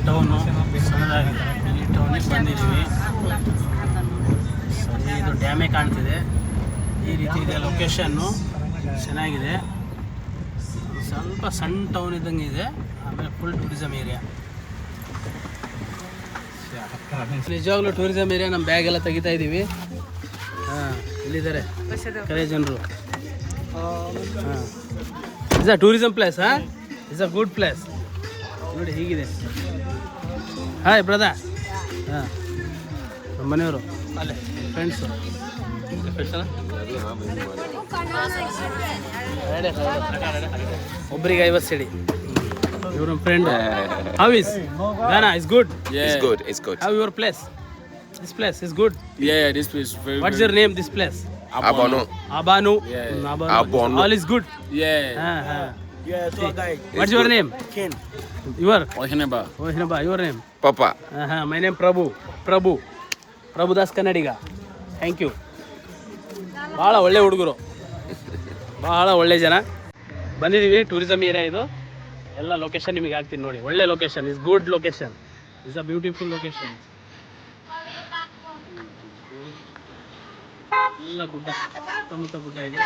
Town ಸಣ್ಣದಾಗಿದೆ. ಇಲ್ಲಿ ಟೌನಿಗೆ ಬಂದಿದ್ದೀವಿ. ಸರಿ, ಇದು ಡ್ಯಾಮೇ ಕಾಣ್ತಿದೆ. ಈ ರೀತಿ ಇದೆ ಲೊಕೇಶನ್ನು, ಚೆನ್ನಾಗಿದೆ. ಸ್ವಲ್ಪ ಸಣ್ಣ ಟೌನ್ ಇದ್ದಂಗೆ ಇದೆ. ಆಮೇಲೆ ಫುಲ್ ಟೂರಿಸಮ್ ಏರಿಯಾ. ನಿಜವಾಗ್ಲೂ ಟೂರಿಸಮ್ ಏರಿಯಾ. ನಮ್ಮ ಬ್ಯಾಗ್ ಎಲ್ಲ ತೆಗಿತಾ ಇದ್ದೀವಿ. ಹಾಂ, ಇಲ್ಲಿದ್ದಾರೆ ಕರೆ ಜನರು. ಹಾಂ, ಇಸ್ ಅ ಟೂರಿಸಮ್ ಪ್ಲೇಸ್. ಹಾಂ, ಇಸ್ ಅ ಗುಡ್ ಪ್ಲೇಸ್. ನೋಡಿ ಹೀಗಿದೆ. Hi brother. ಹಾಂ, ನಮ್ಮ ಮನೆಯವರು ಅಲ್ಲೇ ಫ್ರೆಂಡ್ಸು. ಒಬ್ಬರಿಗೆ 50 ಸಿಡಿ. Your friend. How is Ghana? Is good. Yeah, it's good. It's good. How your place? This place is good. Yeah, this place is very. What's your name? This place? Abano. Abanu. Yeah. Abanu. All is good. Yeah. Yeah, tour guide. What's your name? Ken. Your. Ohinaba. Ohinaba. Your name? Papa. My name Prabhu. Prabhudas Kannadiga. Thank you. ಭಾಳ ಒಳ್ಳೆ ಹುಡುಗರು, ಭಾಳ ಒಳ್ಳೆ ಜನ. ಬಂದಿದ್ದೀವಿ. Tourism area ಇದು. ಎಲ್ಲ location ನಿಮಗೆ ಹಾಕ್ತೀನಿ ನೋಡಿ. ಒಳ್ಳೆ location. Is good location. Is a beautiful location. ಎಲ್ಲ ಗುಡ್ಡ, ಸುತ್ತಮುತ್ತ ಗುಡ್ಡ ಇದೆ.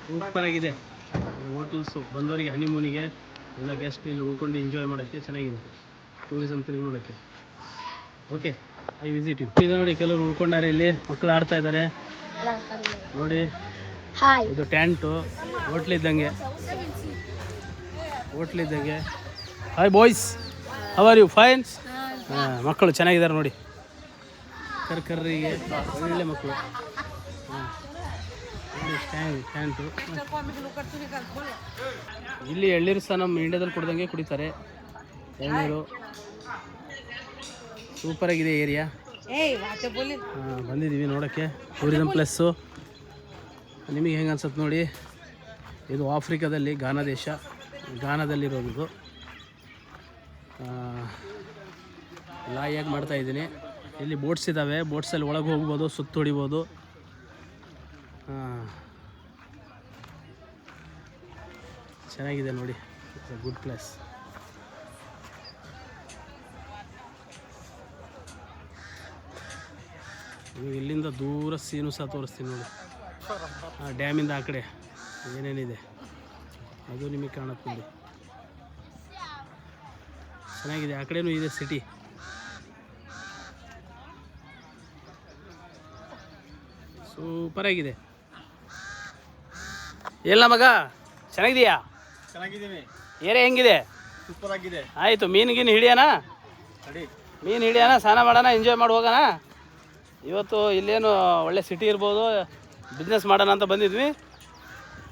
ಸೂಪರ್ ಆಗಿದೆ ಹೋಟೆಲ್ಸು. ಬಂದವರಿಗೆ ಹನಿಮೂನಿಗೆ ಎಲ್ಲ ಗೆಸ್ಟ್ ಇಲ್ಲಿ ಉಳ್ಕೊಂಡು ಎಂಜಾಯ್ ಮಾಡೋಕ್ಕೆ ಚೆನ್ನಾಗಿದೆ. ಟೂರಿಸಮ್ ತಿರುಗಿ ನೋಡೋಕ್ಕೆ. Okay, I visit you. ಇದು ನೋಡಿ, ಕೆಲವರು ಉಳ್ಕೊಂಡಾರೆ ಇಲ್ಲಿ. ಮಕ್ಕಳು ಆಡ್ತಾ ಇದ್ದಾರೆ ನೋಡಿ. ಇದು ಟ್ಯಾಂಟು, ಹೋಟ್ಲಿದ್ದಂಗೆ. Hi boys, how are you? Fine. ಹಾಂ, ಮಕ್ಕಳು ಚೆನ್ನಾಗಿದ್ದಾರೆ ನೋಡಿ. ಕರ್ರಿಗೆ ಒಳ್ಳೆ ಮಕ್ಕಳು. ಟ್ಯಾಂಟು. ಇಲ್ಲಿ ಎಳ್ನೀರು ಸಹ ನಮ್ಮ ಇಂಡಿಯಾದಲ್ಲಿ ಕುಡ್ದಂಗೆ ಕುಡಿತಾರೆ. ಎಳ್ನೀರು ಸೂಪರಾಗಿದೆ ಏರಿಯಾ. ಬಂದಿದ್ದೀವಿ ನೋಡೋಕ್ಕೆ. ಟೂರಿಸಮ್ ಪ್ಲೇಸು ನಿಮಗೆ ಹೆಂಗೆ ಅನ್ಸುತ್ತೆ ನೋಡಿ. ಇದು ಆಫ್ರಿಕಾದಲ್ಲಿ ಘಾನಾ ದೇಶ, ಘಾನಾದಲ್ಲಿರೋದು. ಲಾಯಾಗಿ ಮಾಡ್ತಾಯಿದ್ದೀನಿ. ಇಲ್ಲಿ ಬೋಟ್ಸ್ ಇದ್ದಾವೆ. ಬೋಟ್ಸಲ್ಲಿ ಒಳಗೆ ಹೋಗ್ಬೋದು, ಸುತ್ತ ಹೊಡಿಬೋದು. ಚೆನ್ನಾಗಿದೆ ನೋಡಿ. It's a good place. ನೀವು ಇಲ್ಲಿಂದ ದೂರ ಸೀನು ಸಹ ತೋರಿಸ್ತೀನಿ ನೋಡಿ. ಆ ಡ್ಯಾಮಿಂದ ಆ ಕಡೆ ಏನೇನಿದೆ ಅದು ನಿಮಗೆ ಕಾಣುತ್ತೆ ನೋಡಿ. ಚೆನ್ನಾಗಿದೆ. ಆ ಕಡೆನೂ ಇದೆ ಸಿಟಿ. ಸೂಪರಾಗಿದೆ. ಎಲ್ಲ ಮಗ, ಚೆನ್ನಾಗಿದೆಯಾ? ಚೆನ್ನಾಗಿದ್ದೀವಿ. ಏರಿಯಾ ಹೆಂಗಿದೆ? ಸೂಪರ್ ಆಗಿದೆ. ಆಯಿತು. ಮೀನು ಹಿಡಿಯೋಣ, ಸ್ನಾನ ಮಾಡೋಣ, ಎಂಜಾಯ್ ಮಾಡಿ ಹೋಗೋಣ. ಇವತ್ತು ಇಲ್ಲೇನು ಒಳ್ಳೆ ಸಿಟಿ ಇರ್ಬೋದು, ಬಿಸ್ನೆಸ್ ಮಾಡೋಣ ಅಂತ ಬಂದಿದ್ವಿ.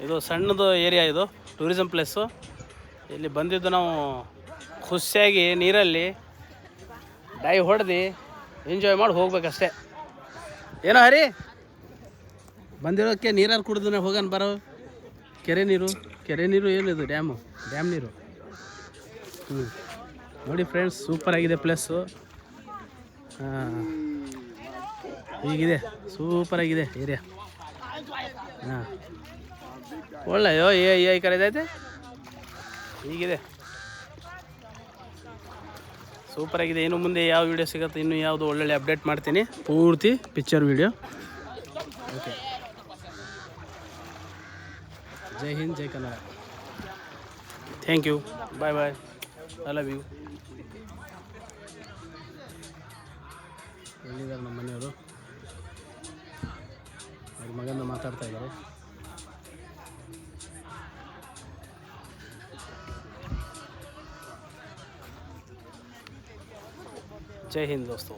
ಇದು ಸಣ್ಣದು ಏರಿಯಾ, ಇದು ಟೂರಿಸಮ್ ಪ್ಲೇಸು. ಇಲ್ಲಿ ಬಂದಿದ್ದು ನಾವು ಖುಷಿಯಾಗಿ ನೀರಲ್ಲಿ ಡೈವ್ ಹೊಡೆದು ಎಂಜಾಯ್ ಮಾಡಿ ಹೋಗ್ಬೇಕಷ್ಟೇ. ಏನೋ ಹರಿ, ಬಂದಿರೋಕ್ಕೆ ನೀರಲ್ಲಿ ಕುಡಿದು ಹೋಗೋಣ ಬರೋ. ಕೆರೆ ನೀರು ಏನಿದು? ಡ್ಯಾಮ್ ನೀರು. ನೋಡಿ ಫ್ರೆಂಡ್ಸ್, ಸೂಪರಾಗಿದೆ ಪ್ಲೇಸು. ಹೀಗಿದೆ, ಸೂಪರಾಗಿದೆ ಏರಿಯಾ. ಹಾಂ, ಒಳ್ಳೆಯೋ ಏ ಕರೆದೈತೆ. ಹೀಗಿದೆ, ಸೂಪರಾಗಿದೆ. ಇನ್ನು ಮುಂದೆ ಯಾವ ವೀಡಿಯೋ ಸಿಗುತ್ತೆ, ಇನ್ನೂ ಯಾವುದು ಒಳ್ಳೊಳ್ಳೆ ಅಪ್ಡೇಟ್ ಮಾಡ್ತೀನಿ. ಪೂರ್ತಿ ಪಿಕ್ಚರ್ ವೀಡಿಯೋ. ಓಕೆ, ಜೈ ಹಿಂದ್, ಜೈ Kannada. Thank you, bye bye, I love you. ಎಲ್ಲಿದ್ದಾರೆ ನಮ್ಮ ಮನೆಯವರು? ಅವ್ರ ಮಗನ ಮಾತಾಡ್ತಾ ಇದ್ದಾರೆ. ಜೈ ಹಿಂದ್ ದೋಸ್ತೋ.